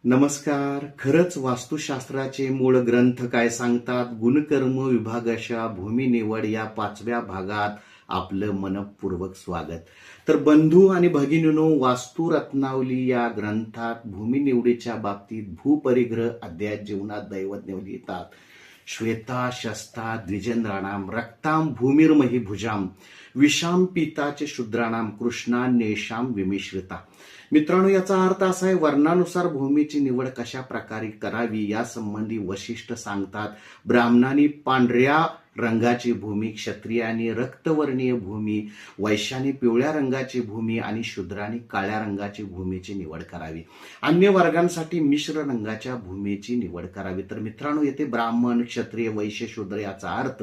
नमस्कार. खरंच वास्तुशास्त्राचे मूळ ग्रंथ काय सांगतात? गुणकर्म विभागाच्या भूमी निवड या 5व्या भागात आपलं मनपूर्वक स्वागत. तर बंधू आणि भगिनींनो, वास्तू रत्नावली या ग्रंथात भूमी निवडीच्या बाबतीत भूपरिग्रह अध्यायात जीवनात दैवज्ञ लिहितात. श्वेता शस्ता द्विजेंद्राणाम रक्ताम भूमिर्मही भुजाम विषाम पिताचे शूद्राणाम कृष्णान्येषाम विमिश्रिता. मित्रांनो, याचा अर्थ असा आहे, वर्णानुसार भूमीची निवड कशा प्रकारे करावी यासंबंधी वशिष्ठ सांगतात. ब्राह्मणांनी पांढऱ्या रंगाची भूमी, क्षत्रियांनी रक्तवर्णीय भूमी, वैश्यांनी पिवळ्या रंगाची भूमी आणि शूद्रांनी काळ्या रंगाची भूमीची निवड करावी. अन्य वर्गांसाठी मिश्र रंगाच्या भूमीची निवड करावी. तर मित्रांनो, येथे ब्राह्मण, क्षत्रिय, वैश्य, शूद्र याचा अर्थ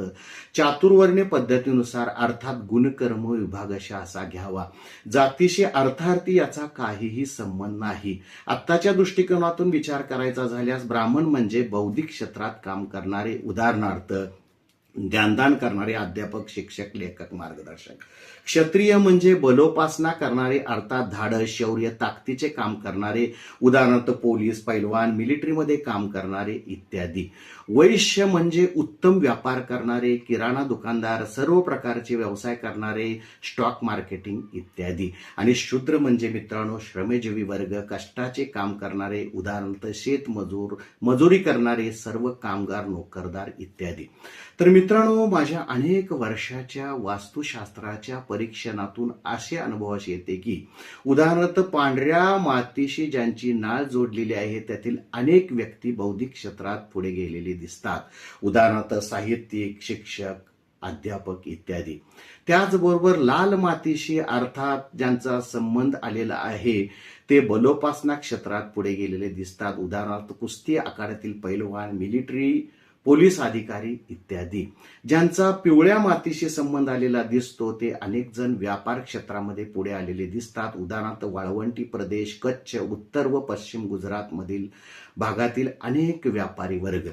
चातुर्वर्ण्य पद्धतीनुसार अर्थात गुणकर्म विभागाशी असा घ्यावा. जातीशी अर्थार्थी याचा काहीही संबंध नाही. आत्ताच्या दृष्टिकोनातून विचार करायचा झाल्यास ब्राह्मण म्हणजे बौद्धिक क्षेत्रात काम करणारे, उदाहरणार्थ ज्ञानदान करणारे अध्यापक, शिक्षक, लेखक, मार्गदर्शक. क्षत्रिय म्हणजे बलोपासना करणारे, अर्थात धाडस, शौर्य, ताकदीचे काम करणारे, उदाहरणार्थ पोलीस, पैलवान, मिलिटरीमध्ये काम करणारे इत्यादी. वैश्य म्हणजे उत्तम व्यापार करणारे, किराणा दुकानदार, सर्व प्रकारचे व्यवसाय करणारे, स्टॉक मार्केटिंग इत्यादी. आणि शूद्र म्हणजे मित्रांनो श्रमजीवी वर्ग, कष्टाचे काम करणारे, उदाहरणार्थ शेतमजूर, मजुरी करणारे, सर्व कामगार, नोकरदार इत्यादी. तर मित्रांनो, माझ्या अनेक वर्षाच्या वास्तुशास्त्राच्या परीक्षणातून असे अनुभवास येते की उदाहरणार्थ पांढऱ्या मातीशी ज्यांची नाळ जोडलेली आहे त्यातील अनेक व्यक्ती बौद्धिक क्षेत्रात पुढे गेलेली दिसतात. उदाहरणार्थ साहित्यिक, शिक्षक, अध्यापक इत्यादी. त्याचबरोबर लाल मातीशी अर्थात ज्यांचा संबंध आलेला आहे ते बलोपासना क्षेत्रात पुढे गेलेले दिसतात. उदाहरणार्थ कुस्ती आखाड्यातील पैलवान, मिलिटरी, पोलीस अधिकारी इत्यादी. ज्यांचा पिवळ्या मातीशी संबंध आलेला दिसतो ते अनेक जण व्यापार क्षेत्रामध्ये पुढे आलेले दिसतात. उदाहरणार्थ वाळवंटी प्रदेश, कच्छ, उत्तर व पश्चिम गुजरात मधील भागातील अनेक व्यापारी वर्ग.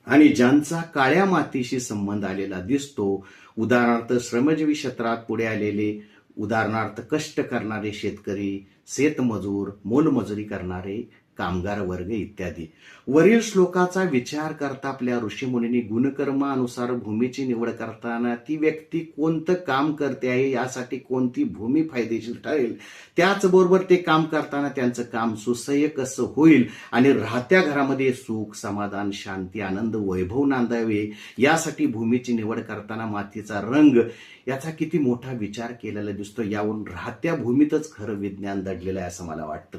आणि ज्यांचा काळ्या मातीशी संबंध आलेला दिसतो, उदाहरणार्थ श्रमजीवी क्षेत्रात पुढे आलेले, उदाहरणार्थ कष्ट करणारे शेतकरी, शेतमजूर, मोलमजुरी करणारे कामगार वर्ग इत्यादी. वरील श्लोकाचा विचार करता आपल्या ऋषीमुनींनी गुणकर्मानुसार भूमीची निवड करताना ती व्यक्ती कोणतं काम करते आहे यासाठी कोणती भूमी फायदेशीर ठरेल, त्याचबरोबर ते काम करताना त्यांचं काम सुसह्य कसं होईल आणि राहत्या घरामध्ये सुख, समाधान, शांती, आनंद, वैभव नांदावे यासाठी भूमीची निवड करताना मातीचा रंग याचा किती मोठा विचार केलेला दिसतो. यावरून राहत्या भूमीतच खरं विज्ञान दडलेलं आहे असं मला वाटतं.